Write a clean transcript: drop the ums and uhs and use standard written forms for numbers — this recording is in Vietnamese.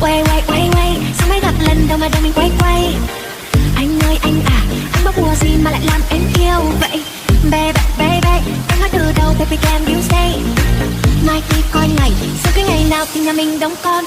Quay quay quay quay, sao mới gặp lần đầu mà đầu mình quay quay. Anh ơi anh à, anh bốc mùa gì mà lại làm em yêu vậy? Baby baby, em nói từ đầu baby can you stay. Mai khi coi ngày, sau cái ngày nào thì nhà mình đóng con.